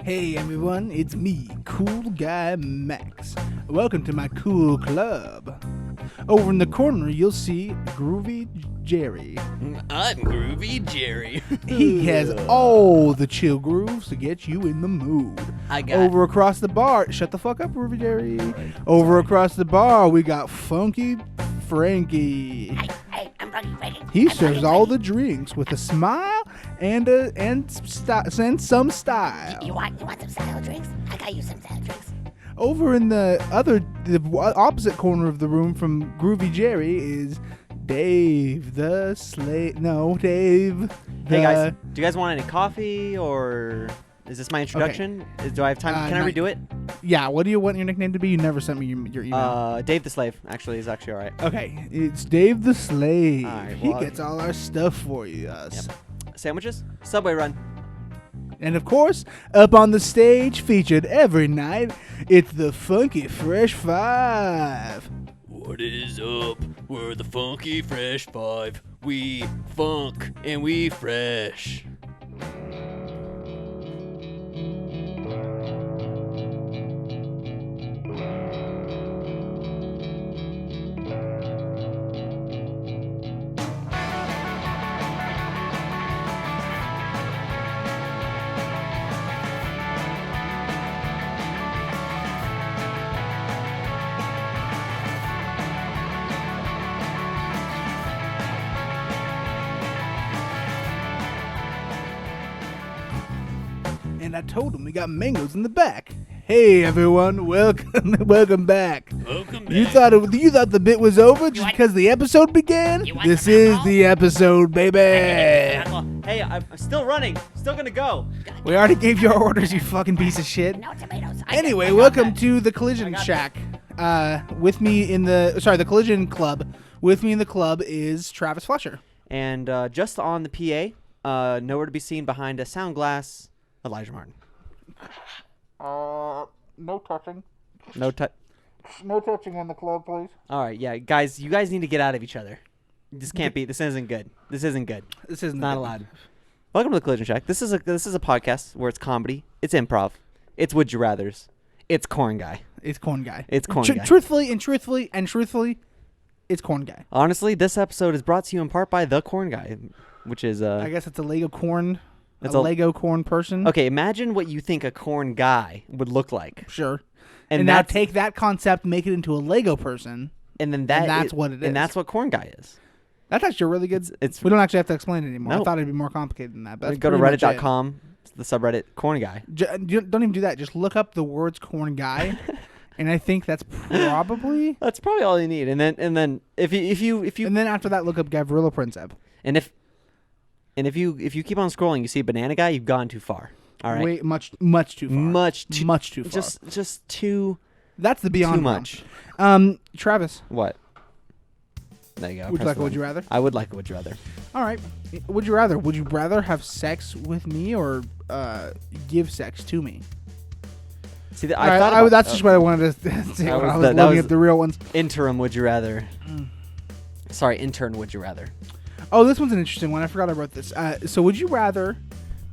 Hey everyone, it's me, Cool Guy Max. Welcome to my cool club. Over in the corner, you'll see Groovy Jerry. I'm Groovy Jerry. He has all the chill grooves to get you in the mood. Over across the bar, shut the fuck up, Groovy Jerry. Over across the bar, we got Funky Frankie. Hey, I'm Funky Frankie. He serves all the drinks with a smile and some style. You want some style drinks? I got you some style drinks. Over in the opposite corner of the room from Groovy Jerry is Dave the Slave. No, Dave. Hey guys, do you guys want any coffee or is this my introduction? Okay. Do I have time? Can I redo it? Yeah. What do you want your nickname to be? You never sent me your email. Dave the Slave. Actually, is actually all right. Okay, it's Dave the Slave. All right, He well, gets all our stuff for you. Yep. Sandwiches, Subway run. And of course, up on the stage, featured every night, it's the Funky Fresh Five. What is up? We're the Funky Fresh Five. We funk and we fresh. And I told him we got mangoes in the back. Hey everyone, welcome back. Welcome back. You thought the bit was over just because the episode began? This is the episode, baby. Hey, I'm still running. Still gonna go. We already gave you our orders, you fucking piece of shit. No tomatoes. Anyway, welcome to the Collision Shack. With me in the Collision Club. With me in the club is Travis Fletcher. And just on the PA, nowhere to be seen behind a sound glass, Elijah Martin. No touching. No touch. No touching in the club, please. All right, yeah, guys, you guys need to get out of each other. This can't be. This isn't good. This isn't good. This isn't Not good. allowed. Welcome to the Collision Shack. This is a podcast where it's comedy, it's improv, it's would you rather's, it's corn guy. It's corn guy. It's corn guy. Truthfully, it's corn guy. Honestly, this episode is brought to you in part by the corn guy, which is I guess it's a Lego corn. It's a a- Lego corn person. Okay, imagine what you think a corn guy would look like. Sure. And And now that's- take that concept, make it into a Lego person. And then that's what it is. And that's what corn guy is. That's actually really good. It's we don't actually have to explain it anymore. I Nope. thought it'd be more complicated than that. But that's go to pretty much it. reddit.com, the subreddit corn guy. Don't even do that. Just look up the words corn guy. And I think that's probably. That's probably all you need. And then if you And then after that, look up Gavrilo Princip. and if you keep on scrolling, you see banana guy, you've gone too far. All right. Way much too far. Much too far. Just too That's the beyond too realm. much. Travis, What? There you go. would you Press like a the would you button. rather? I would like a would you rather. All right. Would you rather? Would you rather have sex with me or give sex to me? See, All right, that's just what I wanted to say when I was looking at the real ones. interim would you rather. Sorry, intern would you rather. Oh, this one's an interesting one. I forgot I wrote this. So would you rather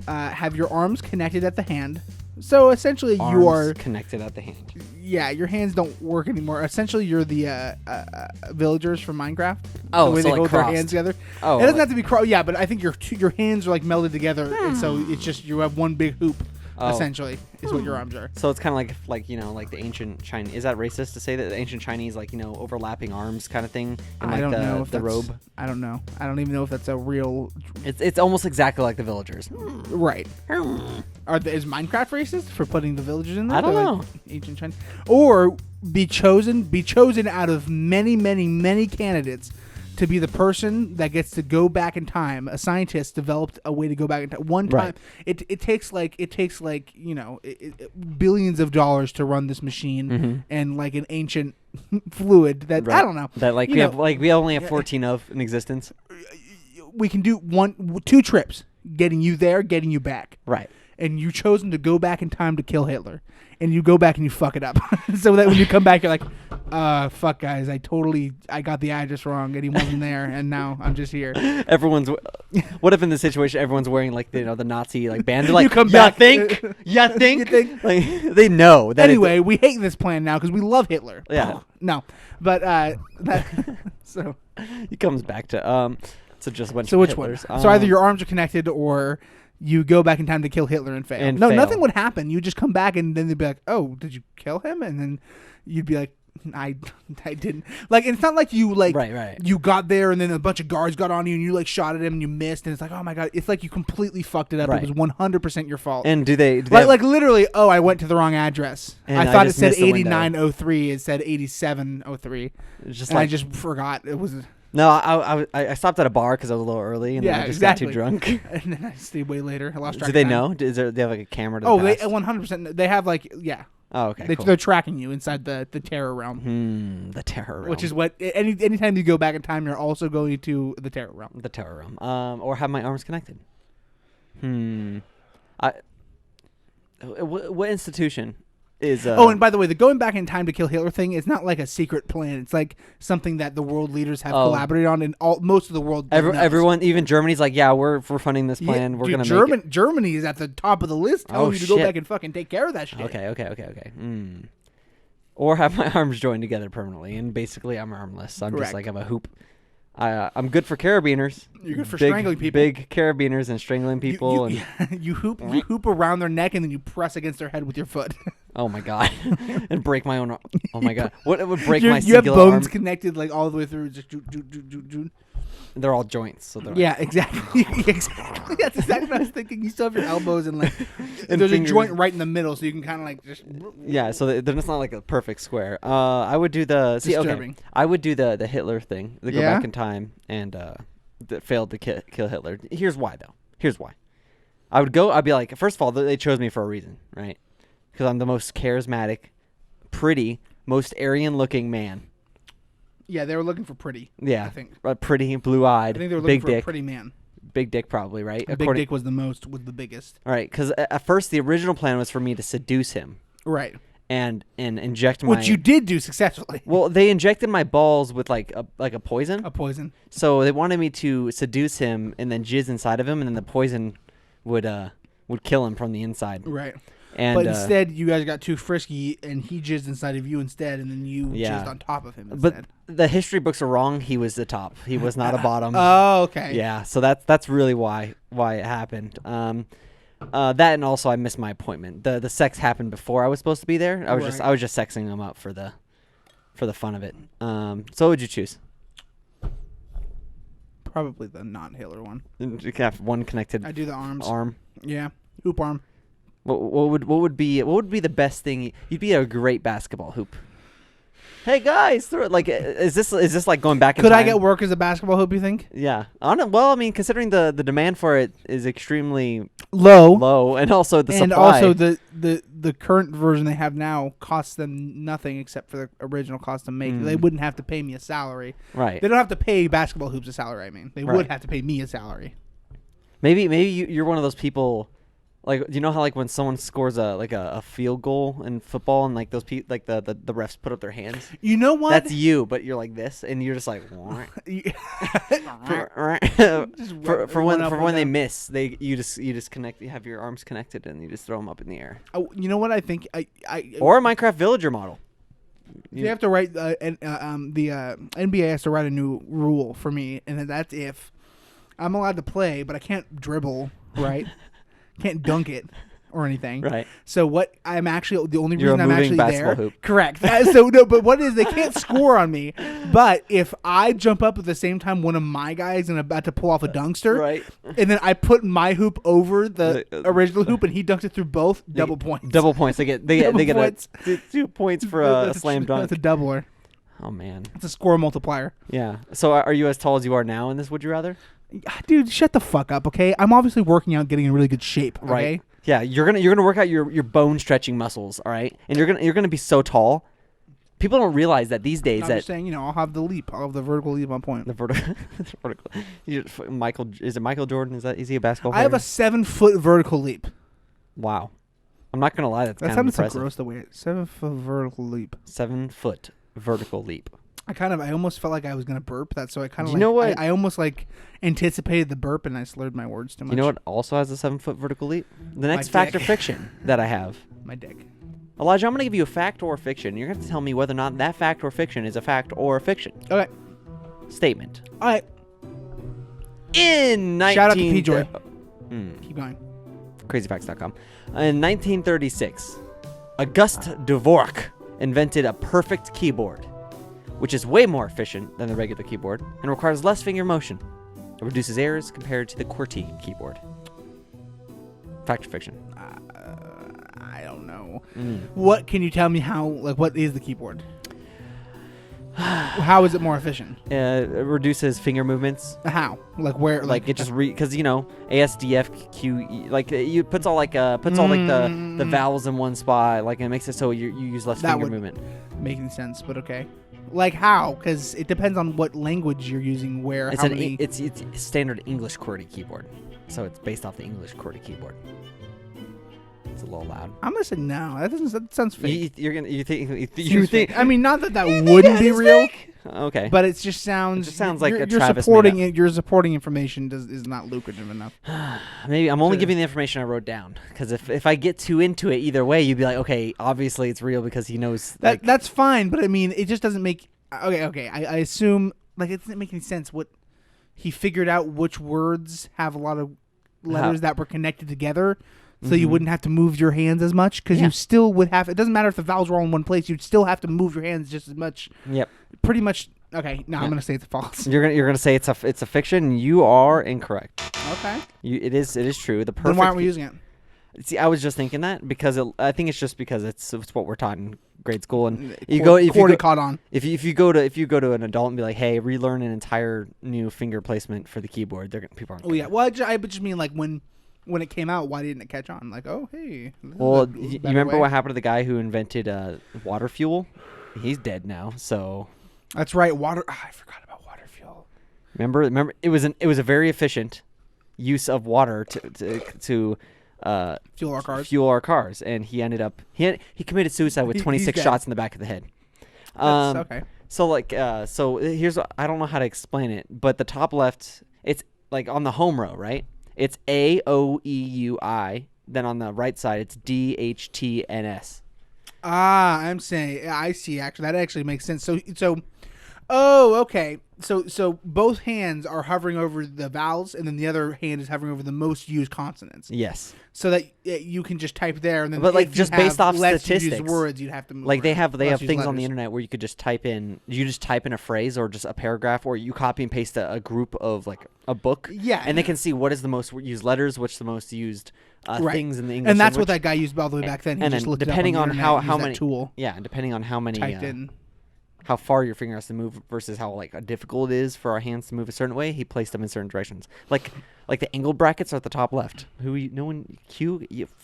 have your arms connected at the hand? So essentially you Arms are... connected at the hand. Yeah, your hands don't work anymore. Essentially you're the villagers from Minecraft. Oh, the way so they like hold their crossed. hands together. Oh, It doesn't have to be crossed. Yeah, but I think your hands are like melded together. And so it's just you have one big hoop, essentially, is what your arms are. So it's kind of like like the ancient Chinese. Is that racist to say that the ancient Chinese overlapping arms kind of thing? In, I don't know if the that's- robe. I don't know. I don't even know if that's a real... It's almost exactly like the villagers. Right. Is Minecraft racist for putting the villagers in there? I don't They're, know. like, ancient China, or be chosen out of many candidates to be the person that gets to go back in time. A scientist developed a way to go back in time. One time, Right. it takes billions of dollars to run this machine and like an ancient fluid that I don't know That we only have 14 of in existence. we can do 2 trips, getting you there, getting you back. Right. and you chosen to go back in time to kill Hitler, and you go back and you fuck it up, so that when you come back, you're like, fuck guys, I got the address wrong, and he wasn't there, and now I'm just here. What if in this situation everyone's wearing like the Nazi like band? They're like, you come back. Think? Like they know that. Anyway, we hate this plan now because we love Hitler. Yeah. No, but so he comes back to so just went. So which one? So either your arms are connected or you go back in time to kill Hitler and fail. No, nothing would happen. You just come back and then they'd be like, "Oh, did you kill him?" And then you'd be like, I didn't. Like, it's not like you right. You got there and then a bunch of guards got on you and you like shot at him and you missed and it's like, oh my god, it's like you completely fucked it up. Right. It was 100% your fault. And do they like literally? Oh, I went to the wrong address. I thought it said 8903. It said 8703. Just I just forgot it was. No, I stopped at a bar because I was a little early and I just got too drunk. And then I stayed way later. I lost track. Do they know? Do they have like a camera? They 100%. They have like Oh, okay. They're tracking you inside the terror realm. The terror realm. Which is what anytime you go back in time, you're also going to the terror realm. The terror realm. Or have my arms connected. What institution is? And by the way, the going back in time to kill Hitler thing is not like a secret plan. It's like something that the world leaders have collaborated on, and most of the world. Everyone, even Germany's like, yeah, we're funding this plan. We're gonna make it. Germany is at the top of the list, telling you to go back and fucking take care of that shit. Okay. Or have my arms joined together permanently, and basically I'm armless. I'm just like I'm a hoop. I'm good for carabiners. You're good for strangling people. Big carabiners and strangling people. You hoop around their neck and then you press against their head with your foot. Oh my god! And break my own. Oh my god! What would break my singular singular arm? You have bones arm? connected like all the way through. Just They're all joints. So they're exactly. Exactly. That's exactly what I was thinking. You still have your elbows and like and there's fingers. a joint right in the middle, so you can kind of like just. Yeah, so they're just not like a perfect square. I would do the I would do the Hitler thing. They go back in time and failed to kill Hitler. Here's why though. Here's why. I'd be like, first of all, they chose me for a reason, right? Because I'm the most charismatic, pretty, most Aryan-looking man. Yeah, they were looking for pretty. Yeah, I think pretty, blue-eyed, I think they were big looking for dick. a pretty man. Big dick, probably, right? Big dick was the biggest. All right, because at first the original plan was for me to seduce him. Right. And inject my. Which you did do successfully. Well, they injected my balls with like a poison. A poison. So they wanted me to seduce him and then jizz inside of him, and then the poison would kill him from the inside. Right. And, but instead, you guys got too frisky, and he jizzed inside of you instead, and then you jizzed on top of him instead. But the history books are wrong. He was the top. He was not a bottom. Oh, okay. Yeah, so that's really why it happened. That and also I missed my appointment. The sex happened before I was supposed to be there. I was just sexing him up for the fun of it. So what would you choose? Probably the non-Hitler one. You can have one connected. I do the arms. Arm. Yeah, hoop arm. What would be the best thing? You'd be a great basketball hoop. Hey guys, throw it. Like, is this like going back in time? Could I get work as a basketball hoop, you think? Yeah. Well, I mean, considering the demand for it is extremely low, and also the supply. And also the current version they have now costs them nothing except for the original cost to make. They wouldn't have to pay me a salary. Right. They don't have to pay basketball hoops a salary. I mean, they would have to pay me a salary. Maybe you're one of those people. Like, do you know how like when someone scores a field goal in football and like those like the refs put up their hands? You know what? That's you, but you're like this, and you're just like for when they miss, you just connect. You have your arms connected and you just throw them up in the air. You know what I think? Or a Minecraft villager model. You have to write the NBA has to write a new rule for me, and that's if I'm allowed to play, but I can't dribble, right? Can't dunk it or anything. Right. So what I'm actually the only reason I'm actually there. Hoop. Correct. So no, but what is they can't score on me. But if I jump up at the same time one of my guys and about to pull off a dunkster, right, and then I put my hoop over the original hoop and he dunks it through both, double points. Double points. They get 2 points for a slam dunk. That's a doubler. Oh man. It's a score multiplier. Yeah. So are you as tall as you are now in this Would You Rather? Dude, shut the fuck up, okay? I'm obviously working out, getting in really good shape, okay? Right. Yeah, you're gonna work out your bone stretching muscles, all right? And you're gonna be so tall. People don't realize that these days. I'm just saying, I'll have the leap. I'll have the vertical leap on point. The vertical. Michael, is it Michael Jordan? Is he a basketball player? I have a 7-foot vertical leap. Wow. I'm not going to lie. That sounded impressive. So gross the way 7 foot vertical leap. 7 foot vertical leap. I almost felt like I was going to burp that. So I kind of you know what? I almost anticipated the burp and I slurred my words too much. You know what also has a 7 foot vertical leap? The next fact or fiction that I have. My dick. Elijah, I'm going to give you a fact or a fiction. You're going to have to tell me whether or not that fact or fiction is a fact or a fiction. Okay. Statement. All right. In 19... Shout out to P-Joy. Keep going. Crazyfacts.com. In 1936, Auguste Dvorak invented a perfect keyboard, which is way more efficient than the regular keyboard and requires less finger motion. It reduces errors compared to the QWERTY keyboard. Fact or fiction? I don't know. What can you tell me how? What is the keyboard? How is it more efficient? It reduces finger movements. How? Where? It just because ASDF you puts all the vowels in one spot. It makes it so you use less finger movement. Making sense, but okay. How? Because it depends on what language you're using. It's standard English QWERTY keyboard, so it's based off the English QWERTY keyboard. It's a little loud. I'm gonna say no. That sounds fake. You think? I mean, not that wouldn't be real. Fake? Okay. But it just sounds. It just sounds like you're Travis supporting it. Your supporting information is not lucrative enough. Maybe I'm only giving the information I wrote down because if I get too into it either way, you'd be like, okay, obviously it's real because he knows. That's fine, but I mean, it just doesn't make. Okay. I assume it doesn't make any sense. What he figured out which words have a lot of letters that were connected together. So you wouldn't have to move your hands as much because you still would have. It doesn't matter if the vowels were all in one place. You'd still have to move your hands just as much. Yep. Pretty much. Okay. Now I'm gonna say it's false. You're gonna say it's a fiction. You are incorrect. Okay. It is true. The perfect. Then why aren't we using it? See, I was just thinking that because I think it's just because it's what we're taught in grade school, and caught on. If you go to an adult and be like, hey, relearn an entire new finger placement for the keyboard, people aren't. Oh yeah. Well, I just mean when it came out, why didn't it catch on? Oh, hey. Well, you remember what happened to the guy who invented water fuel? He's dead now. So that's right. Water. I forgot about water fuel. Remember, it was a very efficient use of water to fuel our cars. And he ended up he committed suicide with 26 shots in the back of the head. That's okay. So here's I don't know how to explain it, but the top left, it's on the home row, right? It's AOEUI. Then on the right side, it's DHTNS. I'm saying I see. Actually, that actually makes sense. Oh, okay. So both hands are hovering over the vowels, and then the other hand is hovering over the most used consonants. Yes. So that you can just type there, and then just based off statistics, used words, you'd have to move. They have things on the internet where you could just type in a phrase or just a paragraph, or you copy and paste a group of a book. Yeah. And they can see what is the most used letters, what's the most used things in the English. And that's language. what that guy used all the way back then. He just looked depending it up on the on internet, how many tool. Yeah, and depending on how many typed in. How far your finger has to move versus how difficult it is for our hands to move a certain way, he placed them in certain directions. Like the angled brackets are at the top left.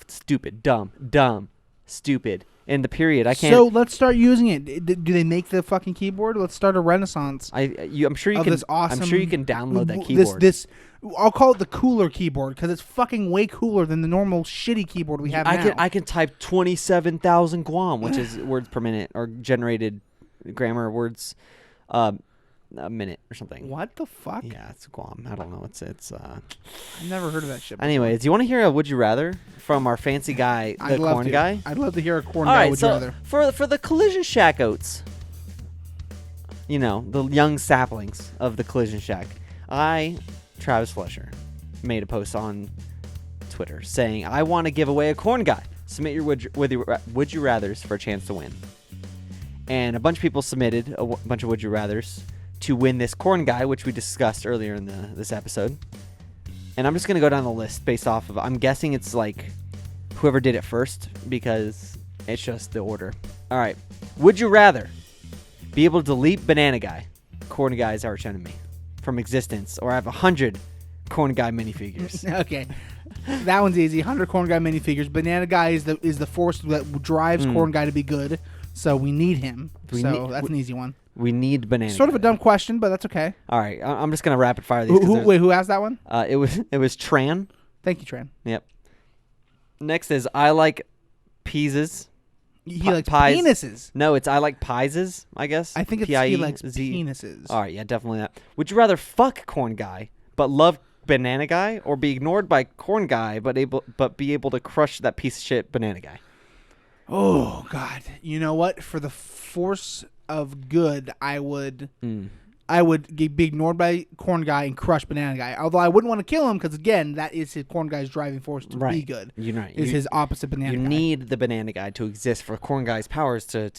Stupid, dumb, stupid. And the period, I can't. So let's start using it. Do they make the fucking keyboard? Let's start a renaissance. I'm sure you can. This awesome, I'm sure you can download that keyboard. I'll call it the cooler keyboard because it's fucking way cooler than the normal shitty keyboard we have now. I can type 27,000 Guam, which is words per minute, or generated grammar words a minute or something. What the fuck? Yeah, it's Guam. I don't know. It's I've never heard of that shit before. Anyways, do you want to hear a would you rather from our fancy guy, the corn guy? I'd love to hear a corn guy would you rather. For the Collision Shack oats, the young saplings of the Collision Shack, Travis Flesher, made a post on Twitter saying, I want to give away a corn guy. Submit your would you rathers for a chance to win. And a bunch of people submitted a bunch of would you rathers to win this corn guy, which we discussed earlier in this episode. And I'm just going to go down the list based off of, I'm guessing it's whoever did it first because it's just the order. All right. Would you rather be able to delete Banana Guy, corn guy's arch enemy, from existence, or have 100 corn guy minifigures? Okay. That one's easy. 100 corn guy minifigures. Banana Guy is the force that drives corn guy to be good. So we need him. That's an easy one. We need Banana. Sort of a dumb question, but that's okay. All right, I'm just gonna rapid fire these. Who asked that one? It was Tran. Thank you, Tran. Yep. Next is I like pieces. He likes penises. No, it's I like pieses, I guess. I think it's he likes penises. All right, yeah, definitely that. Would you rather fuck corn guy but love banana guy, or be ignored by corn guy but be able to crush that piece of shit banana guy? Oh God! You know what? For the force of good, I would be ignored by corn guy and crush banana guy. Although I wouldn't want to kill him because again, that is his corn guy's driving force to be good. You're right. Is his opposite banana guy. You need the banana guy to exist for corn guy's powers to.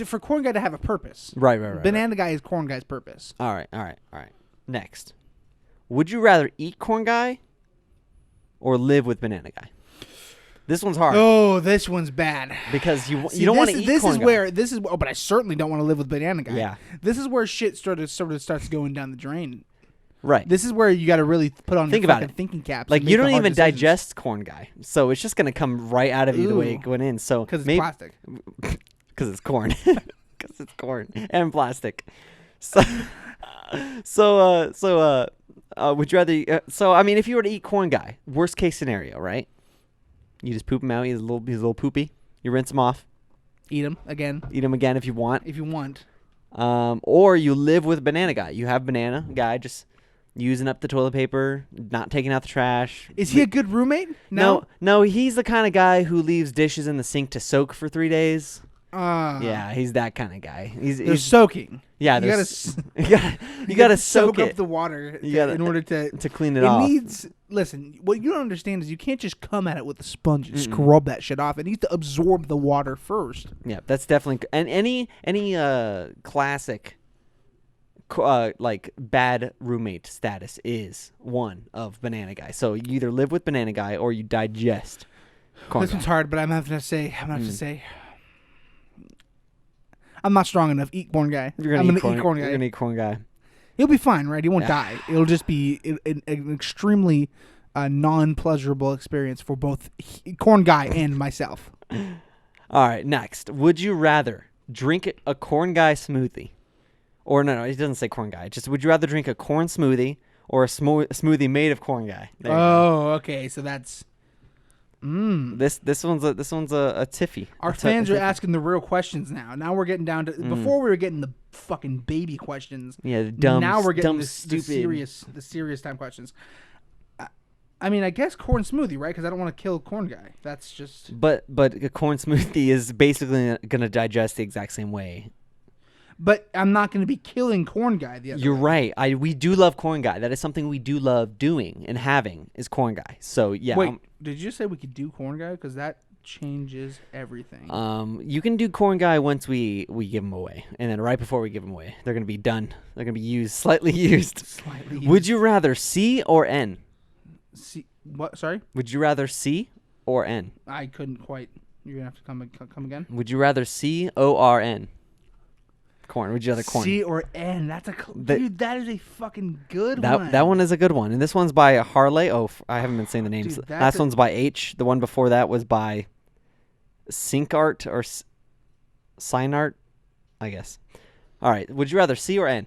For corn guy to have a purpose. Right. Banana guy is corn guy's purpose. All right. Next, would you rather eat corn guy or live with banana guy? This one's hard. Oh, this one's bad. Because you don't want to eat corn guy. But I certainly don't want to live with banana guy. Yeah. This is where shit sort of starts going down the drain. Right. This is where you got to really put on your thinking caps. Like, you don't even digest corn guy. So it's just going to come right out of you the way it went in. So because it's plastic. Because it's corn. Because it's corn and plastic. So would you rather... so, I mean, if you were to eat corn guy, worst case scenario, right? You just poop him out. He's a little poopy. You rinse him off. Eat him again. Eat him again if you want. Or you live with banana guy. You have banana guy just using up the toilet paper, not taking out the trash. Is he a good roommate? No, he's the kind of guy who leaves dishes in the sink to soak for 3 days. Yeah, he's that kind of guy. He's soaking. Yeah, you gotta soak up the water in order to clean it off. Listen, what you don't understand is you can't just come at it with a sponge and scrub that shit off. It needs to absorb the water first. Yeah, that's definitely. And any classic like bad roommate status is one of banana guy. So you either live with banana guy or you digest corn guy. This one's hard, but I'm gonna have to say. I'm not strong enough. Eat corn guy. I'm gonna eat corn guy. You're gonna eat corn guy. He'll be fine, right? He won't die. It'll just be an extremely non-pleasurable experience for both corn guy and myself. All right, next. Would you rather drink a corn guy smoothie? Or no, it doesn't say corn guy. Just would you rather drink a corn smoothie or a smoothie made of corn guy? Okay. So that's... This one's a tiffy. Our fans are asking the real questions now. Now we're getting down to before we were getting the fucking baby questions. Yeah, the dumb. Now we're getting the stupid, the serious time questions. I mean, I guess corn smoothie, right? Because I don't want to kill corn guy. That's just. But a corn smoothie is basically gonna digest the exact same way. But I'm not going to be killing corn guy the other You're way. right. We do love corn guy. That is something we do love doing and having is corn guy. So yeah. Wait, did you say we could do corn guy? Because that changes everything. You can do corn guy once we give them away, and then right before we give them away, they're gonna be done. They're gonna be slightly used. Would you rather C or N? C. What? Sorry. Would you rather C or N? I couldn't quite. You're gonna have to come again. Would you rather CORN? Corn. Would you rather corn? C or N? That's dude. That is a fucking good one. That one is a good one. And this one's by Harley. Oh, I haven't been saying the names. Dude, last one's by H. The one before that was by Syncart or Signart, I guess. All right. Would you rather C or N?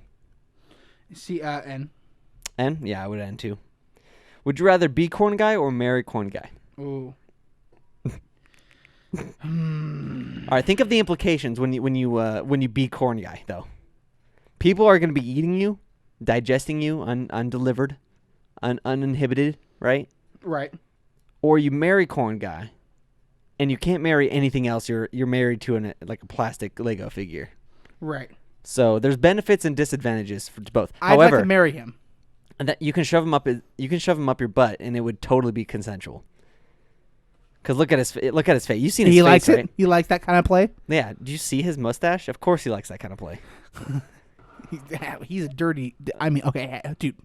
N. N? Yeah, I would N too. Would you rather be corn guy or marry corn guy? Ooh. All right, think of the implications when you be corn guy though. People are going to be eating you, digesting you undelivered, uninhibited, right? Right. Or you marry corn guy, and you can't marry anything else. You're married to a plastic Lego figure. Right. So there's benefits and disadvantages for both. I'd like to marry him. And that you can shove him up your butt, and it would totally be consensual. Because look at his face. You've seen his face, likes right? It. He likes that kind of play. Yeah. Do you see his mustache? Of course he likes that kind of play. He's a dirty. I mean, okay, dude.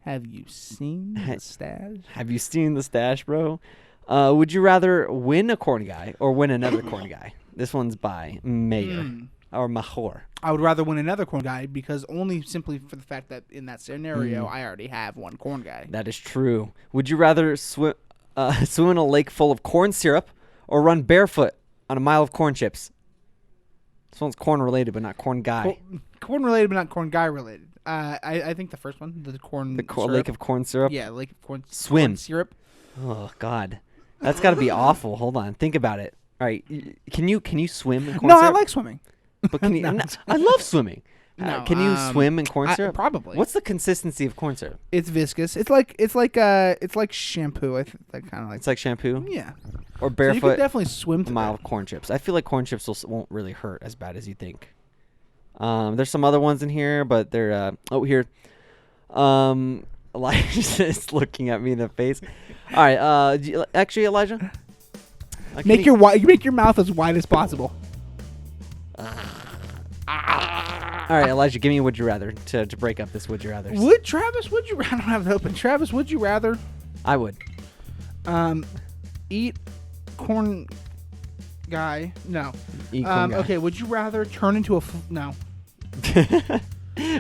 Have you seen the stash? Have you seen the stash, bro? Would you rather win a corn guy or win another corn guy? This one's by Mayor or Mahor. I would rather win another corn guy because only simply for the fact that in that scenario I already have one corn guy. That is true. Would you rather swim in a lake full of corn syrup or run barefoot on a mile of corn chips? This one's corn related, but not corn guy. Corn related, but not corn guy related. I think the first one, the corn. Lake of corn syrup. Yeah, lake of corn. Swim. Corn syrup. Oh God, that's got to be awful. Hold on, think about it. All right, can you swim in corn No, syrup? I like swimming. But can you? I love swimming. No, can you swim in corn syrup? Probably. What's the consistency of corn syrup? It's viscous. It's like shampoo. I think kind of like. It's like shampoo. Yeah. Or barefoot. So you can definitely swim through mild corn chips. I feel like corn chips won't really hurt as bad as you think. There's some other ones in here, but they're here. Elijah's just looking at me in the face. All right. Actually, Elijah, make your mouth as wide as possible. All right, Elijah, give me a would you rather to break up this would you rather. Travis, would you rather? I don't have it open. Travis, would you rather? I would. Eat corn guy. No. Eat corn guy. Okay, would you rather turn into a no?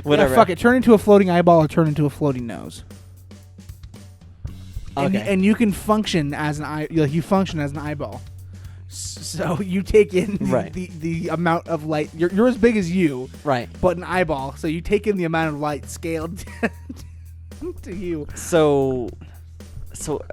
Whatever. Yeah, fuck it. Turn into a floating eyeball or turn into a floating nose. Okay. And you can function as an eye. Like you function as an eyeball. So you take in the amount of light. You're as big as you. Right. But an eyeball. So you take in the amount of light scaled to you. So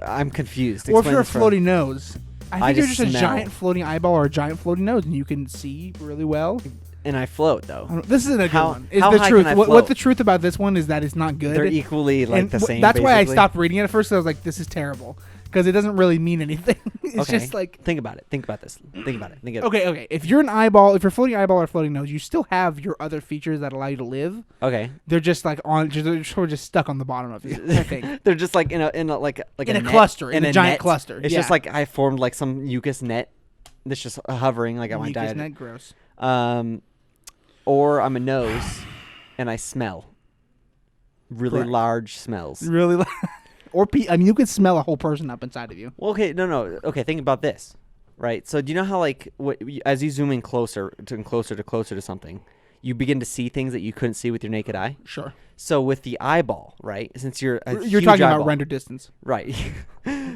I'm confused. Or if you're a floating nose. I think you're just a smell. giant floating eyeball or a giant floating nose, and you can see really well. And I float though. This isn't a good one. Is how the high truth? can I What float? the truth about this one is that it's not good. They're equally like the same. That's why I basically. stopped reading it at first. I was like, this is terrible because it doesn't really mean anything. It's just like think about it. Think about this. Think about it. Okay. If you're an eyeball, if you're floating eyeball or floating nose, you still have your other features that allow you to live. Okay. They're just like they're sort of just stuck on the bottom of you. I think they're just like in a cluster, in a giant net. cluster. It's just like I formed like some mucus net that's just hovering like at my diet. Net, gross. Or I'm a nose, and I smell really large smells. Really, you could smell a whole person up inside of you. Well, okay, no. Okay, think about this, right? So do you know how like as you zoom in closer to something, you begin to see things that you couldn't see with your naked eye? Sure. So with the eyeball, right? Since you're talking eyeball, about render distance, right?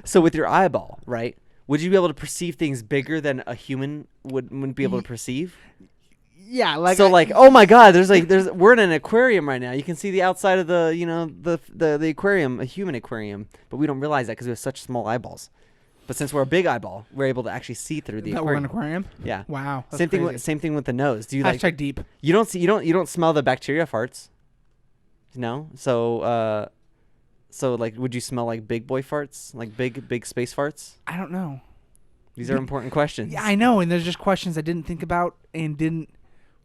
So with your eyeball, right? Would you be able to perceive things bigger than a human wouldn't be able to perceive? Yeah, like oh my God, we're in an aquarium right now. You can see the outside of the aquarium, a human aquarium, but we don't realize that because we have such small eyeballs. But since we're a big eyeball, we're able to actually see through the aquarium. We're an aquarium. Yeah. Wow. Same thing with the nose. Do you hashtag deep? You don't smell the bacteria farts. No. So like, would you smell like big boy farts, like big space farts? I don't know. These are important questions. Yeah, I know, and there's just questions I didn't think about and didn't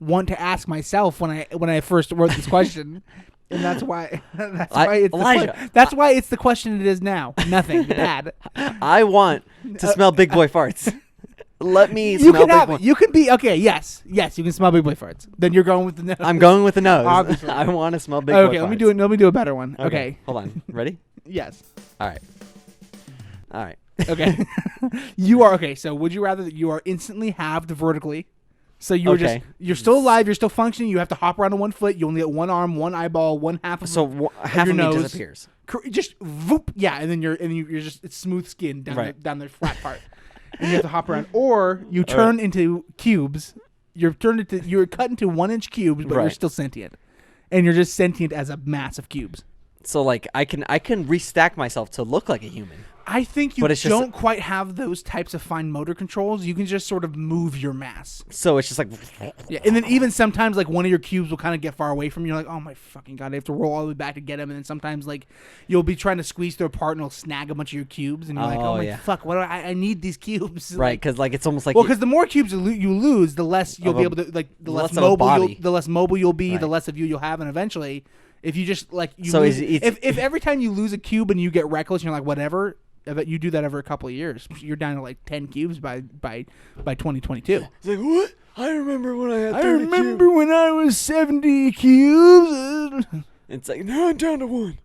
want to ask myself when I first wrote this question, and that's why it's the question it is now. Nothing bad. I want to smell big boy farts. Let me smell big boy. You can be okay. Yes, you can smell big boy farts. Then you're going with the nose. I'm going with the nose. Obviously. I want to smell big boy farts. Okay, let me do a better one. Okay. Hold on. Ready? Yes. All right. Okay. You are okay. So, would you rather that you are instantly halved vertically? So you're still alive, you're still functioning. You have to hop around on one foot. You only get one arm, one eyeball, one half of half your of nose me disappears. Just whoop, yeah, and then you're just it's smooth skin down the flat part, and you have to hop around. Or you turn into cubes. You're cut into 1-inch cubes, but you're still sentient, and you're just sentient as a mass of cubes. So like I can restack myself to look like a human. I think you don't quite have those types of fine motor controls. You can just sort of move your mass. So it's just like... Yeah, and then even sometimes, like, one of your cubes will kind of get far away from you. You're like, oh, my fucking God, I have to roll all the way back to get him. And then sometimes, like, you'll be trying to squeeze through a part and it'll snag a bunch of your cubes. And you're like, oh, my fuck, what do I need these cubes. Right, because, like, it's almost like... Well, because the more cubes you lose, the less you'll be able to, like, the less mobile you'll be, the less of you you'll have. And eventually, if you just, like... if every time you lose a cube and you get reckless and you're like, whatever... You do that over a couple of years. You're down to like 10 cubes by 2022. It's like, what? I remember when I had 30 I remember when I was 70 cubes. It's like, now I'm down to one.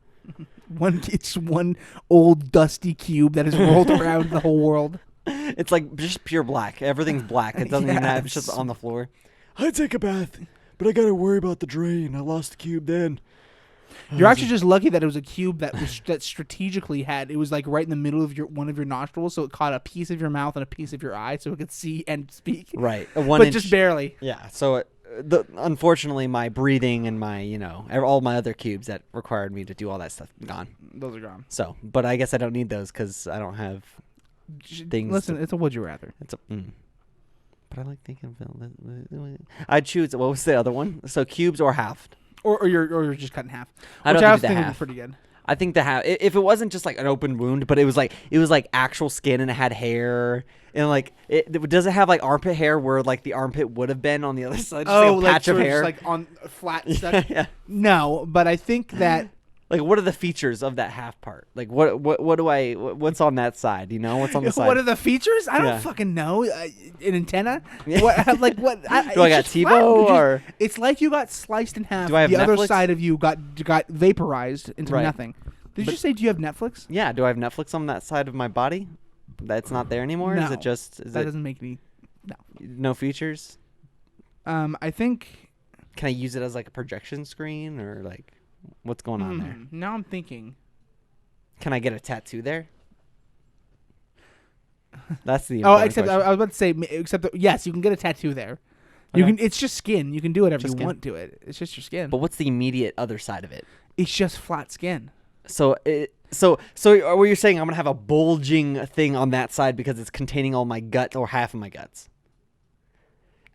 It's one old dusty cube that has rolled around the whole world. It's like just pure black. Everything's black. It doesn't even have, it's just on the floor. I take a bath, but I got to worry about the drain. I lost the cube then. You're actually just lucky that it was a cube that strategically it was like right in the middle of one of your nostrils, so it caught a piece of your mouth and a piece of your eye, so it could see and speak. Right, but just barely. Yeah. So unfortunately, my breathing and my, all my other cubes that required me to do all that stuff gone. Those are gone. So, but I guess I don't need those because I don't have things. Listen, it's a would you rather. But I like thinking of. I'd choose. What was the other one? So cubes or halved. Or you're just cut in half. I don't think the half. Pretty good. I think the half. If it wasn't just like an open wound, but it was like actual skin and it had hair and like does it have like armpit hair where like the armpit would have been on the other side? Just like a patch of hair, just like on flat stuff. Yeah. No, but I think that. Like, what are the features of that half part? Like, what's on that side? What's on the side? What are the features? I don't fucking know. An antenna? What? Like what? Do I got TiVo or? It's like you got sliced in half. Do I have the Netflix? Other side of you got vaporized into nothing. Did you say? Do you have Netflix? Yeah. Do I have Netflix on that side of my body? That's not there anymore. No, is it just? Doesn't make any. No. No features. I think. Can I use it as like a projection screen or like? What's going on there? Now I'm thinking. Can I get a tattoo there? That's the. Except I was about to say, yes, you can get a tattoo there. Okay. You can. It's just skin. You can do whatever you want to it. It's just your skin. But what's the immediate other side of it? It's just flat skin. So what you're saying? I'm gonna have a bulging thing on that side because it's containing all my gut or half of my guts.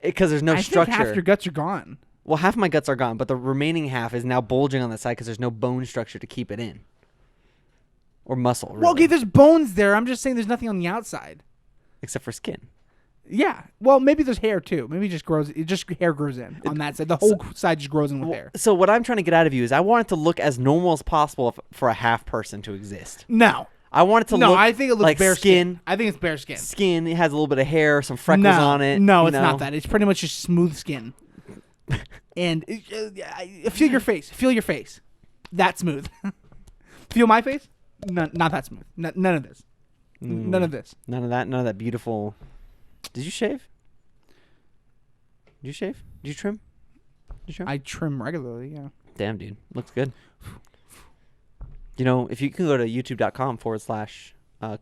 Because there's no structure. I think half your guts are gone. Well, half of my guts are gone, but the remaining half is now bulging on the side because there's no bone structure to keep it in. Or muscle, really. Well, okay, there's bones there. I'm just saying there's nothing on the outside. Except for skin. Yeah. Well, maybe there's hair, too. Maybe hair grows in on that side. The whole side just grows in with hair. So what I'm trying to get out of you is I want it to look as normal as possible for a half person to exist. No. I want it to look I think it looks like bare skin. I think it's bare skin. Skin. It has a little bit of hair, some freckles on it. No, it's not that. It's pretty much just smooth skin. And feel your face. Feel your face. That smooth. Feel my face? Not that smooth. None of this. None of this. None of that. None of that beautiful. Did you shave? Did you shave? Did you trim? I trim regularly, yeah. Damn, dude. Looks good. If you can go to youtube.com/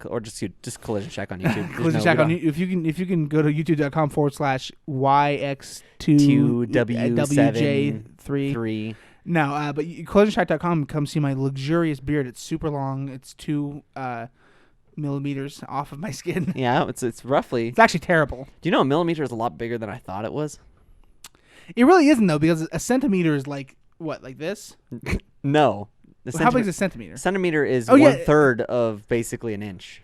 or just Collision Shack on YouTube. Collision Shack on YouTube. If you can go to youtube.com / YX2WJ3. No, but CollisionShack.com, come see my luxurious beard. It's super long. It's 2 millimeters off of my skin. Yeah, it's roughly. It's actually terrible. Do you know a millimeter is a lot bigger than I thought it was? It really isn't though, because a centimeter is like what, like this? No. How big is a centimeter? Centimeter is 1/3 of basically an inch.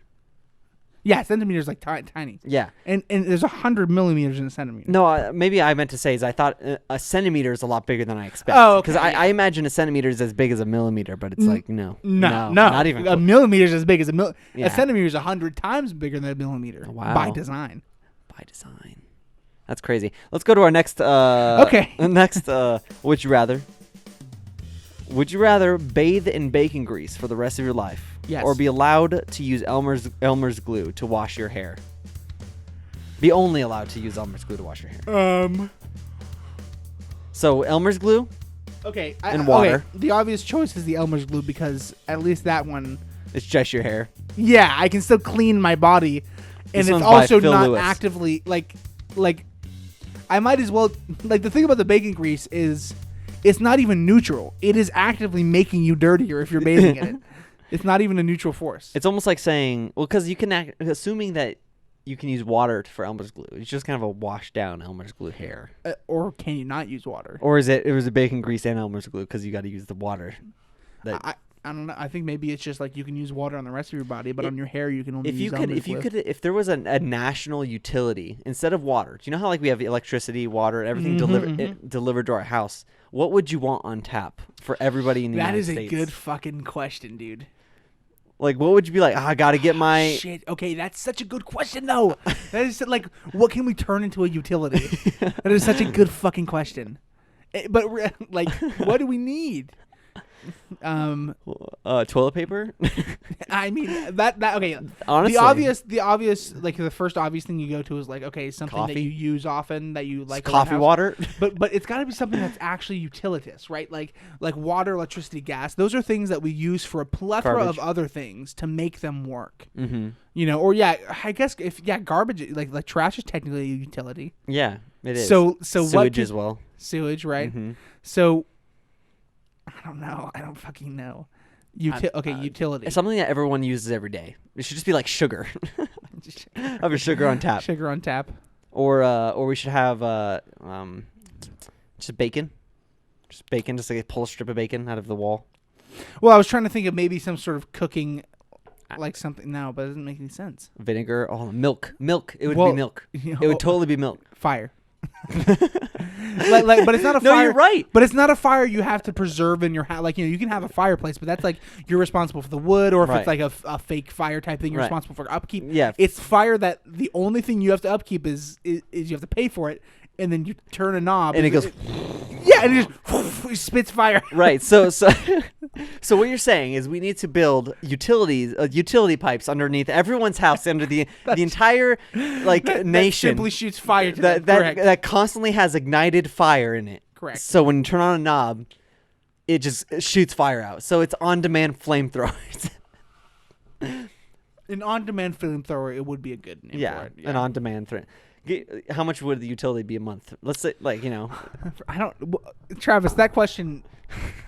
Yeah, centimeter is like tiny. Yeah. And there's 100 millimeters in a centimeter. No, maybe I meant to say is I thought a centimeter is a lot bigger than I expected. Oh, okay. Because I imagine a centimeter is as big as a millimeter, but it's like, no. Not even. A millimeter is as big as a millimeter. Yeah. A centimeter is 100 times bigger than a millimeter. Wow. By design. That's crazy. Let's go to our next. Next, would you rather? Would you rather bathe in bacon grease for the rest of your life? Yes. Or be allowed to use Elmer's glue to wash your hair? Be only allowed to use Elmer's glue to wash your hair. So Elmer's glue? Okay. And water. Okay. The obvious choice is the Elmer's glue because at least that one. It's just your hair. Yeah, I can still clean my body. And it's also not actively like I might as well, like, the thing about the bacon grease is it's not even neutral. It is actively making you dirtier if you're bathing in it. It's not even a neutral force. It's almost like saying, well, because you can assuming that you can use water for Elmer's glue. It's just kind of a washed down Elmer's glue hair. Or can you not use water? Or is it was a bacon grease and Elmer's glue because you got to use the water? I don't know. I think maybe it's just like you can use water on the rest of your body, but on your hair you can only use Elmer's glue. If there was a national utility instead of water, do you know how like we have electricity, water, everything delivered to our house? What would you want on tap for everybody in the United States? That is a good fucking question, dude. Like, what would you be like? I got to get my... Shit. Okay, that's such a good question, though. That is like, what can we turn into a utility? That is such a good fucking question. But, like, what do we need? Toilet paper. I mean that okay. Honestly, the obvious like the first obvious thing you go to is like okay something coffee. that you use often that you like coffee water. But it's got to be something that's actually utilitous, right? Like water, electricity, gas. Those are things that we use for a plethora of other things to make them work. Mm-hmm. You know, or I guess garbage like trash is technically a utility. Yeah, it is. So sewage as well. Sewage, right? Mm-hmm. So I don't know. I don't fucking know. Utility. Something that everyone uses every day. It should just be like sugar. Have a sugar on tap. Sugar on tap. Or we should have just bacon. Just bacon, just like pull a strip of bacon out of the wall. Well, I was trying to think of maybe some sort of cooking, like something. No, but it doesn't make any sense. Vinegar. Oh, milk. Milk. It would be milk. It would totally be milk. Fire. But it's not a fire. No, you're right. But it's not a fire you have to preserve in your house. Like you can have a fireplace, but that's like you're responsible for the wood, or if it's like a fake fire type thing, you're responsible for upkeep. Yeah, it's fire that the only thing you have to upkeep is you have to pay for it, and then you turn a knob and it goes. And it just spits fire. Right. So what you're saying is we need to build utility pipes underneath everyone's house, under the entire nation. That simply shoots fire to that constantly has ignited fire in it. Correct. So when you turn on a knob, it just shoots fire out. So it's on-demand flamethrowers. An on-demand flamethrower, it would be a good name for it. An on-demand thing. How much would the utility be a month? Let's say, I don't, Travis. That question.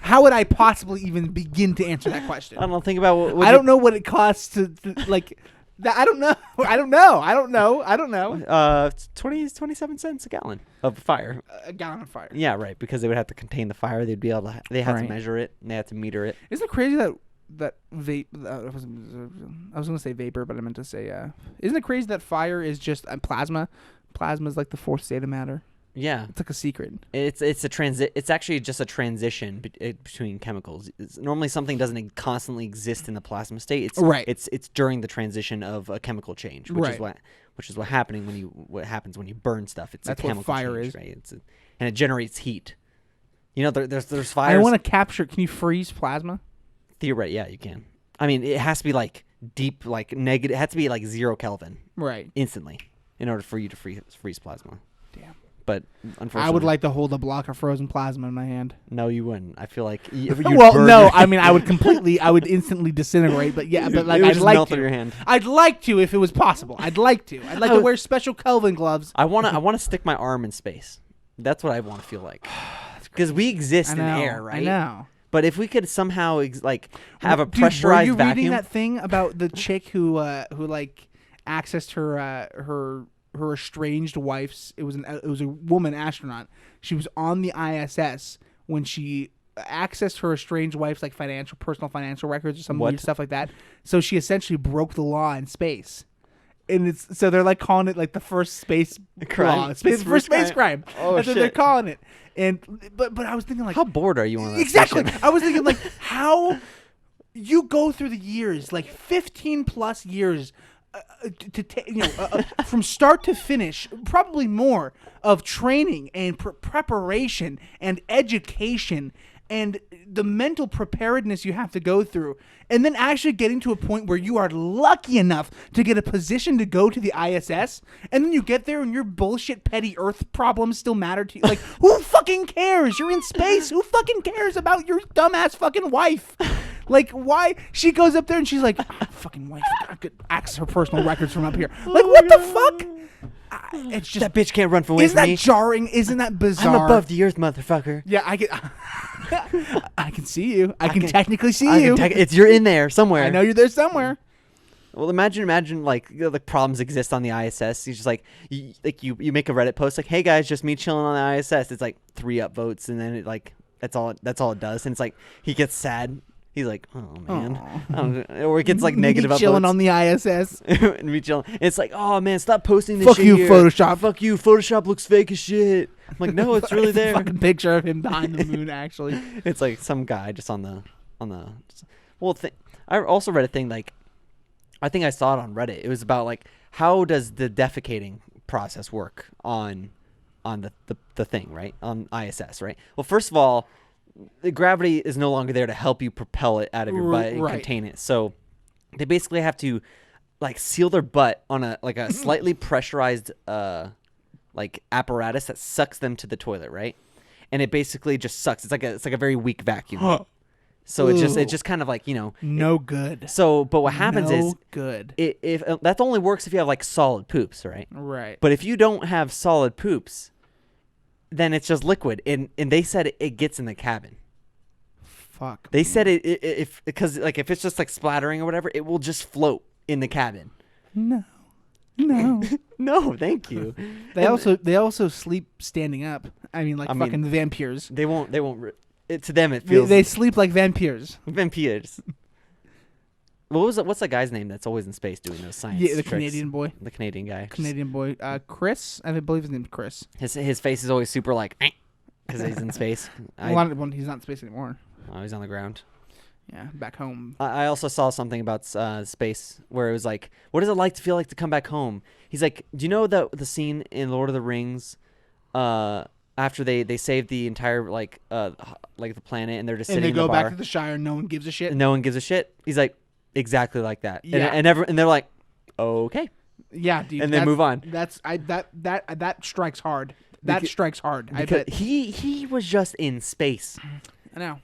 How would I possibly even begin to answer that question? I don't know. Think about what I don't know what it costs to like. I don't know. I don't know. 27 cents a gallon of fire. A gallon of fire. Yeah, right. Because they would have to contain the fire. They'd be able to. They have to measure it. And they have to meter it. Isn't it crazy that vape? I was going to say vapor, but I meant to say. Isn't it crazy that fire is just plasma? Plasma is like the fourth state of matter. Yeah, it's like a secret. It's a transit. It's actually just a transition between chemicals. Normally, something doesn't constantly exist in the plasma state. It's during the transition of a chemical change, which is what happens when you burn stuff. That's a chemical what fire change, is, right? And it generates heat. You know, there's fires. I want to capture. Can you freeze plasma? Theoretically, yeah, you can. I mean, it has to be like deep, like negative. It has to be like 0 Kelvin, right? Instantly, in order for you to freeze plasma. Damn. But unfortunately, I would like to hold a block of frozen plasma in my hand. No, you wouldn't. I feel like I mean, I would instantly disintegrate. But yeah, but like I'd like to. Your hand. I'd like to if it was possible. I'd like to wear special Kelvin gloves. I want to stick my arm in space. That's what I want to feel like. Because we exist in air, right? I know. But if we could somehow have a pressurized vacuum. Were you reading that thing about the chick who like accessed her estranged wife's? It was a woman astronaut. She was on the ISS when she accessed her estranged wife's like personal financial records or some weird stuff like that. So she essentially broke the law in space. And so they're like calling it like the first space crime. Space crime. Oh, That's shit. what they're calling it. And but I was thinking like, how bored are you on that exactly? station? I was thinking like, how you go through the years, like 15 plus years, from start to finish, probably more of training and preparation and education and the mental preparedness you have to go through, and then actually getting to a point where you are lucky enough to get a position to go to the ISS, and then you get there and your bullshit petty Earth problems still matter to you. Like, who fucking cares? You're in space. Who fucking cares about your dumbass fucking wife? Like, why? She goes up there and she's like, fucking wife, I could access her personal records from up here. Like, what the fuck? It's just, that bitch can't run from away from me. Isn't that jarring? Isn't that bizarre? I'm above the earth, motherfucker. Yeah, I can see you. I can technically see you. You're in there somewhere. I know you're there somewhere. Well, imagine like the problems exist on the ISS. He's just like you make a Reddit post like, "Hey guys, just me chilling on the ISS." It's like 3 upvotes, and then that's all it does. And it's like he gets sad. He's like, oh man, or it gets like negative upvotes. Chilling on the ISS. And me chilling. It's like, oh man, stop posting this. Fuck shit you, here. Photoshop. Fuck you, Photoshop looks fake as shit. I'm like, no, it's really there. A fucking picture of him behind the moon. Actually, it's like some guy just on the. I also read a thing like, I think I saw it on Reddit. It was about like, how does the defecating process work on the thing, right? On ISS, right? Well, first of all, the gravity is no longer there to help you propel it out of your butt and contain it. So they basically have to like seal their butt on a slightly pressurized like apparatus that sucks them to the toilet, right? And it basically just sucks. It's like a very weak vacuum. So it just kind of like, no good. So, but what happens is good. If that only works if you have like solid poops, right? Right. But if you don't have solid poops, then it's just liquid, and they said it gets in the cabin. Fuck. They said because if it's just like splattering or whatever, it will just float in the cabin. No. No, thank you. They also sleep standing up. I mean, fucking vampires. They won't. To them, it feels. They sleep like vampires. Vampires. What's that guy's name that's always in space doing those science tricks? Canadian boy. The Canadian guy. Canadian boy. Chris. I believe his name's Chris. His face is always super like, because he's in space. He's not in space anymore. Oh, he's on the ground. Yeah, back home. I also saw something about space where it was like, what does it like to feel like to come back home? He's like, do you know the scene in Lord of the Rings after they save the entire the planet and they're just sitting in the bar? And they go back to the Shire and no one gives a shit? No one gives a shit? He's like, exactly like that. Yeah. And they're like, okay. Yeah, dude. And they move on. That strikes hard. That strikes hard. I bet. He was just in space. I know.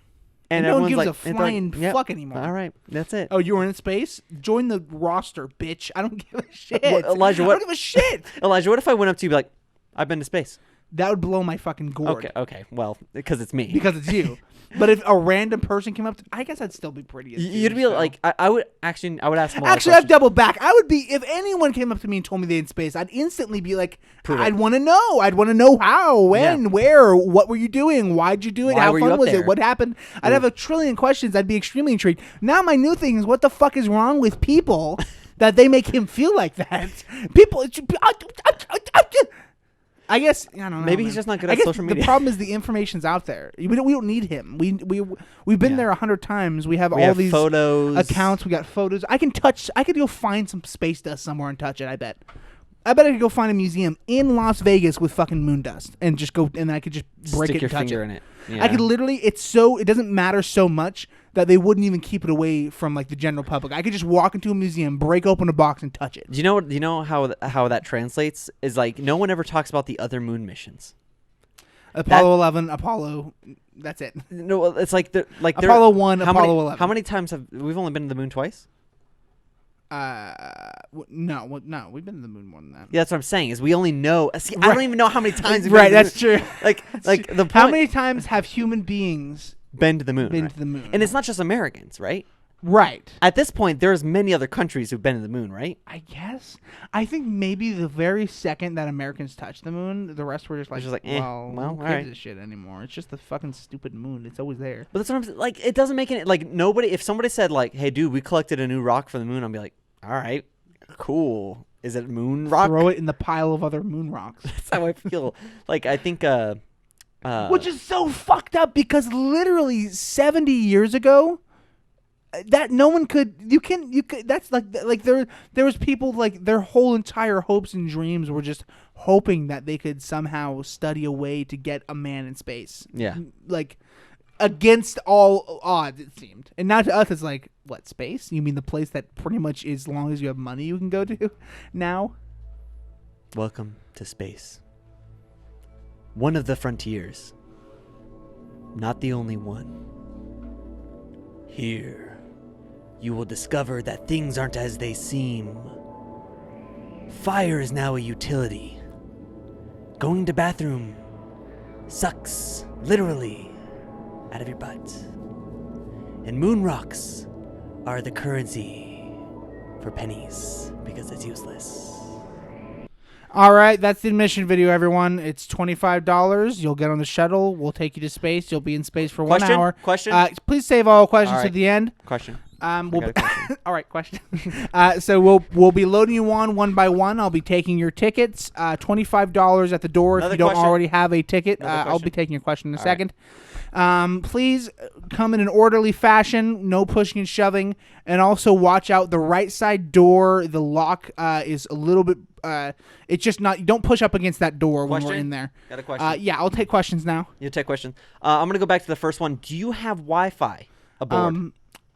And no one gives like, a flying fuck anymore. All right, that's it. Oh, you were in space? Join the roster, bitch. I don't give a shit. Elijah, I don't give a shit. Elijah, what if I went up to you and be like, I've been to space? That would blow my fucking gourd. Okay. Well, because it's me. Because it's you. But if a random person came up to, I guess I'd still be pretty. You'd be like, I would ask more Actually, I've doubled back. I would be, if anyone came up to me and told me they're in space, I'd instantly be like, I'd want to know. I'd want to know how, when, where, what were you doing? Why'd you do it? How fun was it? What happened? I'd have a trillion questions. I'd be extremely intrigued. Now my new thing is, what the fuck is wrong with people that they make him feel like that? People, I guess I don't know. Maybe he's just not good at social media. The problem is the information's out there. We don't need him. We've been there 100 times. We have all these photos, accounts. We got photos. I could go find some space dust somewhere and touch it. I bet I could go find a museum in Las Vegas with fucking moon dust and just go, and I could just break it and touch it. Stick your finger in it. Yeah. I could literally. It doesn't matter so much that they wouldn't even keep it away from like the general public. I could just walk into a museum, break open a box, and touch it. Do you know how that translates? Is like no one ever talks about the other moon missions. Apollo 11, Apollo. That's it. No, it's like Apollo 1, Apollo 11. How many times we've only been to the moon twice? No, we've been to the moon more than that. Yeah, that's what I'm saying. Is we only know. See, right. I don't even know how many times. We've been to the moon. True. Like the point, how many times have human beings been to the moon? To the moon, and it's not just Americans, right? Right. At this point, there's many other countries who've been to the moon, right? I guess. I think maybe the very second that Americans touched the moon, the rest were just like, well, who gives a shit anymore? It's just the fucking stupid moon. It's always there. But that's what I'm saying. Like, it doesn't make any, like, nobody, if somebody said, like, hey, dude, we collected a new rock from the moon, I'd be like, all right, cool. Is it moon rock? Throw it in the pile of other moon rocks. That's how I feel. Like, I think, which is so fucked up because literally 70 years ago, that no one could that's like there was people like their whole entire hopes and dreams were just hoping that they could somehow study a way to get a man in space. Yeah. Like against all odds, it seemed. And now to us it's like, what, space? You mean the place that pretty much as long as you have money you can go to now? Welcome to space. One of the frontiers. Not the only one. Here you will discover that things aren't as they seem. Fire is now a utility. Going to bathroom sucks, literally, out of your butt. And moon rocks are the currency for pennies because it's useless. All right, that's the admission video, everyone. It's $25. You'll get on the shuttle. We'll take you to space. You'll be in space for 1 hour. Question? Please save all questions to the end. Question. All right, question. So we'll be loading you on one by one. I'll be taking your tickets. $25 at the door. If you don't already have a ticket, I'll be taking your question in a second. Please come in an orderly fashion. No pushing and shoving. And also watch out. The right side door, the lock is a little bit it's just not. You don't push up against that door when we're in there. Got a question? Yeah, I'll take questions now. You take questions. I'm gonna go back to the first one. Do you have Wi-Fi aboard?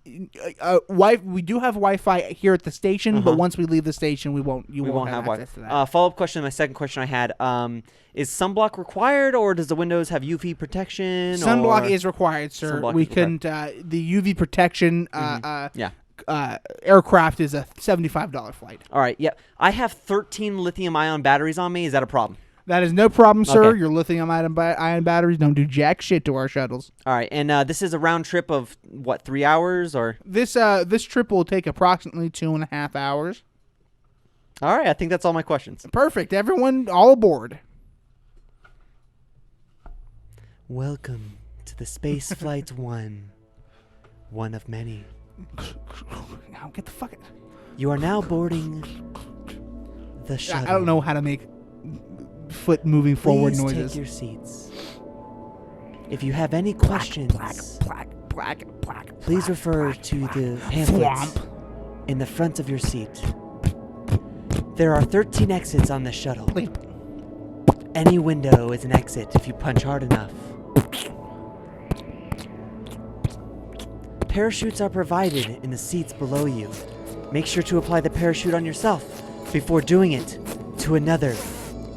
We do have Wi-Fi here at the station, but once we leave the station, we won't. You won't have access to that. Follow-up question. My second question I had: is sunblock required, or does the Windows have UV protection? Sunblock is required, sir. We couldn't. The UV protection. Aircraft is a $75 flight. All right. Yep. I have 13 lithium-ion batteries on me. Is that a problem? That is no problem, sir. Okay. Your lithium-ion batteries don't do jack shit to our shuttles. All right, and this is a round trip of what, 3 hours or? This trip will take approximately 2.5 hours. All right, I think that's all my questions. Perfect. Everyone, all aboard. Welcome to the Space Flight 1, one of many. Now get the fuck out. You are now boarding the shuttle. I don't know how to make foot moving forward noises. Please take your seats. If you have any questions, please refer to the pamphlets in the front of your seat. There are 13 exits on the shuttle. Any window is an exit if you punch hard enough. Parachutes are provided in the seats below you. Make sure to apply the parachute on yourself before doing it to another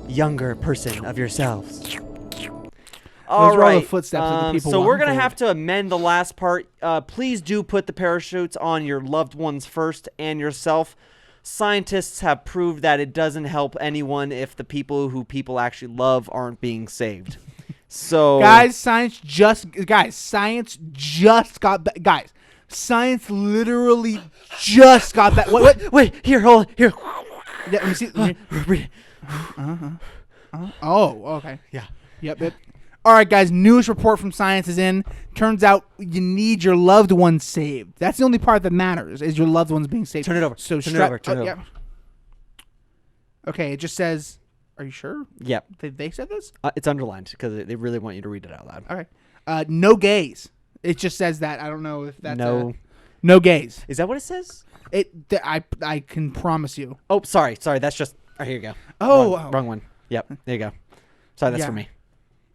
younger person of yourselves. All right. Are the footsteps of the people so we're going to have to amend the last part. Please do put the parachutes on your loved ones first and yourself. Scientists have proved that it doesn't help anyone if the people who people actually love aren't being saved. So science literally just got that. Wait, here, hold on, here. Yeah, let me see. Read it. Oh, okay. Yeah. Yep. All right, guys, newest report from science is in. Turns out you need your loved ones saved. That's the only part that matters, is your loved ones being saved. Turn it over. So Turn it over. Yeah. Okay, it just says, are you sure? Yep. They said this? It's underlined because they really want you to read it out loud. Okay. No gays. It just says that. I don't know if that's no gays. Is that what it says? I can promise you. Oh, sorry. That's just. Oh, here you go. Oh, wrong one. Yep. There you go. Sorry, that's for me.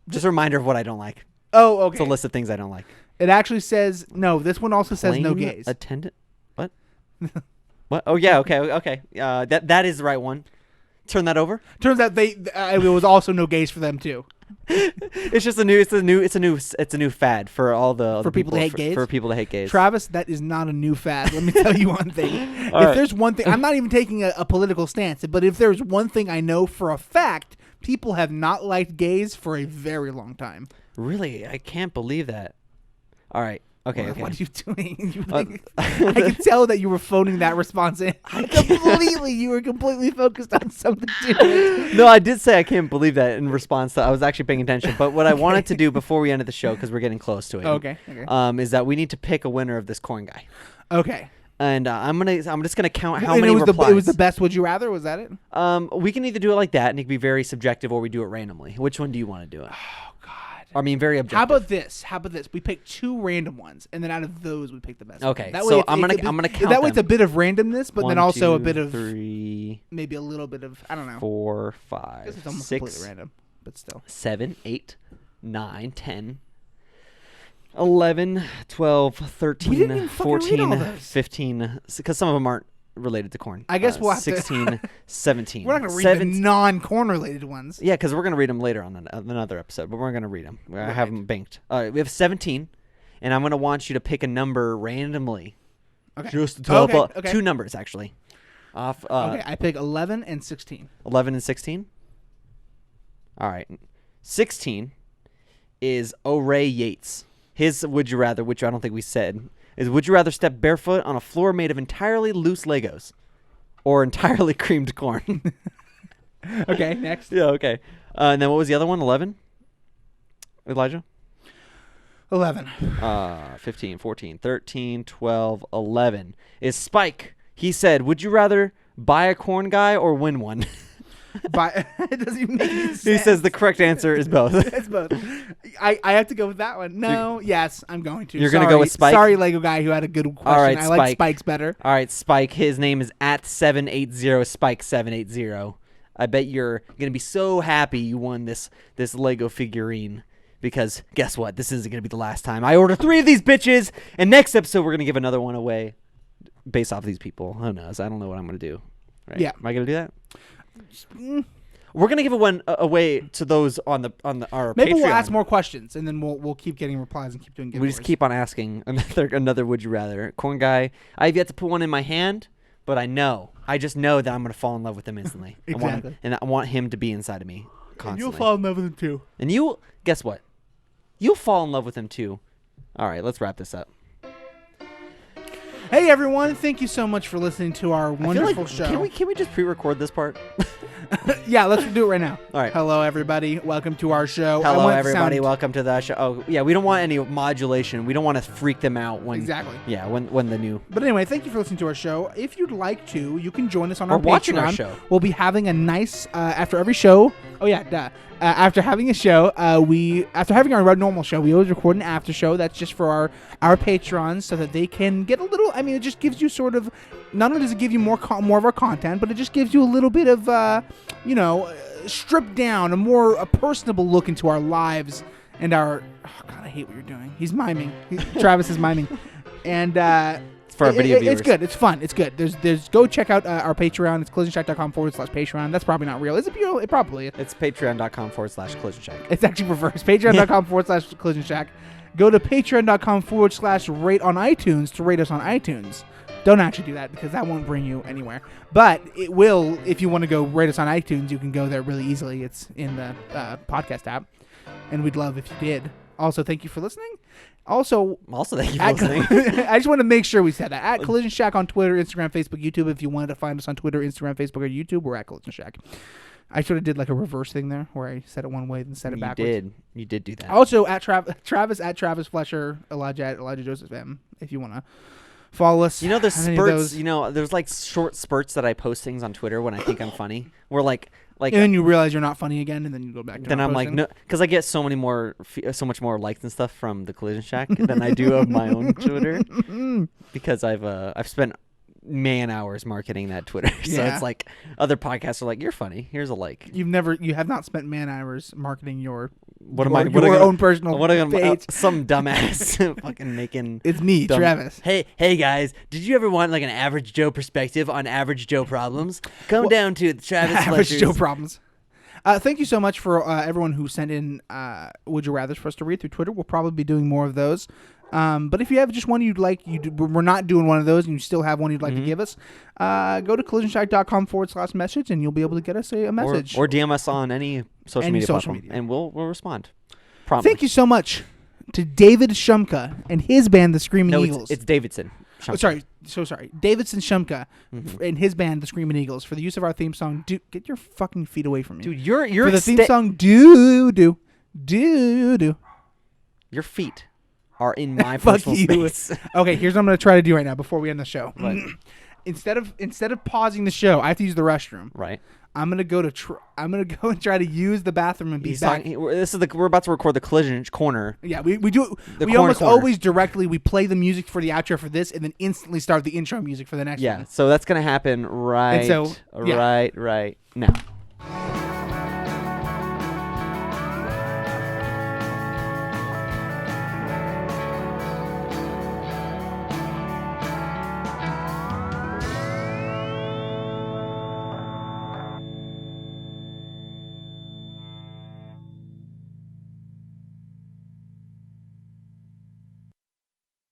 Just a reminder of what I don't like. Oh, okay. It's a list of things I don't like. It actually says no. This one also says no gays. Attendant. What? What? Oh yeah. Okay. That is the right one. Turn that over. Turns out it was also no gays for them too. It's just it's a new fad for all the people to hate gays. For people to hate gays. Travis, that is not a new fad. Let me tell you one thing. There's one thing, I'm not even taking a political stance, but if there's one thing I know for a fact, people have not liked gays for a very long time. Really, I can't believe that. All right. Okay. What are you doing? I could tell that you were phoning that response in. You were completely focused on something different. No, I did say I can't believe that in response to I was actually paying attention. But what I wanted to do before we ended the show, because we're getting close to it, okay. Is that we need to pick a winner of this corn guy. Okay. And I'm just gonna count how many replies. It was the best. Would you rather? Was that it? We can either do it like that, and it can be very subjective, or we do it randomly. Which one do you want to do it? Oh God. I mean, very objective. How about this? We pick 2 random ones, and then out of those, we pick the best. Okay. That so way I'm gonna count. That way, it's a bit of randomness, but 1, then also 2, a bit of 3, maybe a little bit of 4, 5, it's almost 6, completely random, but still 7, 8, 9, 10, 11, 12, 13, 14, 15. Because some of them aren't related to corn. I guess we'll have 16, 17. We're not going to read the non-corn related ones. Yeah, because we're going to read them later on another episode, but we're going to read them. I have them banked. We have 17, and I'm going to want you to pick a number randomly. Okay. Just to top up. 2 numbers, actually. Okay, I pick 11 and 16. 11 and 16? All right. 16 is O'Ray Yates. His would you rather, which I don't think we said, is would you rather step barefoot on a floor made of entirely loose Legos or entirely creamed corn? Okay, next. Yeah, okay. And then what was the other one? 11? Elijah? 11. 15, 14, 13, 12, 11. Is Spike. He said, would you rather buy a corn guy or win one? It doesn't even make any sense. He says the correct answer is both. It's both. I have to go with that one. No, yes, I'm going to. You're going to go with Spike? Sorry, Lego guy who had a good question. All right, I like Spike's better. All right, Spike. His name is @780 Spike780. I bet you're going to be so happy you won this Lego figurine. Because guess what? This isn't going to be the last time. I order 3 of these bitches, and next episode we're going to give another one away based off these people. Who knows? I don't know what I'm going to do. Right? Yeah. Am I going to do that? We're going to give one away to those on our Maybe Patreon. We'll ask more questions, and then we'll keep getting replies and keep doing giveaways. We just keep on asking another Would You Rather. Corn Guy, I have yet to put one in my hand, but I just know that I'm going to fall in love with him instantly. Exactly. I want him to be inside of me constantly. And you'll fall in love with him too. And you, guess what? You'll fall in love with him too. All right, let's wrap this up. Hey everyone, thank you so much for listening to our wonderful show. Can we just pre-record this part? Yeah, let's do it right now. All right. Hello everybody, welcome to our show. Hello everybody, welcome to the show. Oh yeah, we don't want any modulation. We don't want to freak them out when exactly. Yeah, when the new. But anyway, thank you for listening to our show. If you'd like to, you can join us on our Patreon. Watching our show. We'll be having a nice after every show. Oh yeah, duh. After having a show, after having our normal show, we always record an after show. That's just for our patrons, so that they can get a little. I mean, it just gives you sort of. Not only does it give you more of our content, but it just gives you a little bit of, stripped down, a personable look into our lives and our. Oh God, I hate what you're doing. He's miming. Travis is miming, and. For our video viewers. It's good. It's fun. It's good. There's go check out our Patreon. It's collisioncheck.com/Patreon. That's probably not real. Is it real? It probably is. It's patreon.com/collisioncheck. It's actually reversed. Patreon.com/collisioncheck. Go to patreon.com/rate on iTunes to rate us on iTunes. Don't actually do that because that won't bring you anywhere. But it will, if you want to go rate us on iTunes, you can go there really easily. It's in the podcast app. And we'd love if you did. Also, thank you for listening. Also thank you for listening. I just want to make sure we said that. At Collision Shack on Twitter, Instagram, Facebook, YouTube. If you wanted to find us on Twitter, Instagram, Facebook, or YouTube, we're at Collision Shack. I sort of did like a reverse thing there where I said it one way and said it backwards. You did do that. Also, at Travis at Travis Fletcher, Elijah at Elijah Joseph M. If you want to follow us. There's spurts. There's like short spurts that I post things on Twitter when I think I'm funny. Where like and then you realize you're not funny again, and then you go back to then I'm posting. like, no, because I get so much more likes and stuff from the Collision Shack than I do of my own Twitter, because I've spent man-hours marketing that Twitter. So it's like other podcasts are like, you're funny, here's a like. You have not spent man-hours marketing your own personal page. Some dumbass fucking making. It's me, Travis. Hey guys, did you ever want like an average Joe perspective on average Joe problems? Come down to Travis Average Fletcher's. Joe problems. Thank you so much for everyone who sent in Would You Rathers for us to read through Twitter. We'll probably be doing more of those. But if you have just one you'd like, we're not doing one of those, and you still have one you'd like to give us, go to collisioncheck.com/message, and you'll be able to get us a message. Or DM us on any social media platform, and we'll respond. Promptly. Thank you so much to David Shumka and his band, the Screaming Eagles. It's Davidson. Sorry. Davidson Shumka and his band, the Screaming Eagles, for the use of our theme song. Get your fucking feet away from me. Dude, you're for the theme song, do. Your feet are in my personal space. Okay, here's what I'm going to try to do right now before we end the show. Instead of pausing the show, I have to use the restroom. Right. I'm gonna go and try to use the bathroom and be back. We're about to record the Collision Corner. Yeah, we do. We almost always directly we play the music for the outro for this, and then instantly start the intro music for the next one. Yeah, so that's gonna happen right now.